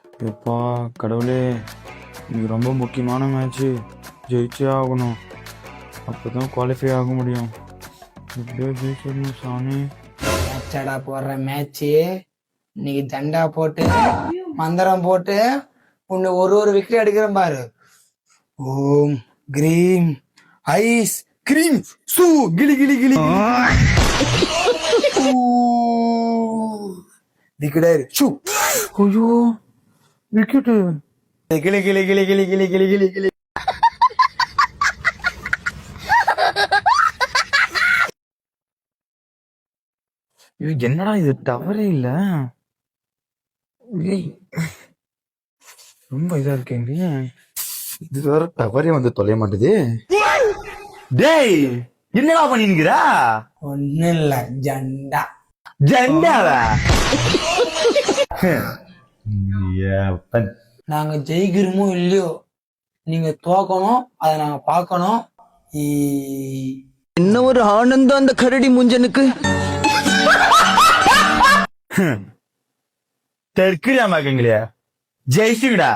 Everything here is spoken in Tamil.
எப்பா கடவுளே, இது ரொம்ப முக்கியமான மேட்ச்சு, ஜெயிச்சே ஆகணும். அப்பதான் குவாலிஃபை ஆக முடியும். எப்படியோ ஜெயிச்சிடணும் சாமி. மேட்சடா போடுற மேட்ச்சு இன்னைக்கு தண்டா போட்டு மந்திரம் போட்டு உன்னை ஒரு விக்கெட் எடுக்கிறேன் பாரு. ஓம் கிரீம் ஐஸ் கிரீம் சூ கிளி கிளி கிளி விக்கெட் ஷூ. ஐயோ விக்கெட்டு. கிளி கிளி கிளி கிளி கிளி கிளி கிளி கிளி. என்னடா இது டவரே இல்ல. ஏய், ரொம்ப இதா இருக்கேங்க. இது வேற டவரே வந்து தொலைய மாட்டுது. டேய் என்னடா பண்ணிருக்கிறா? ஒண்ணு இல்ல ஜண்டா. ஜெண்டாவா? நாங்க ஜெயிக்கிறோமோ இல்லையோ நீங்க தோக்கணும், அதை நாங்க பார்க்கணும். என்ன ஒரு ஆனந்தம் அந்த கரடி முஞ்சனுக்கு. தெற்குடா மகங்களே, ஜெயிச்சுங்கடா.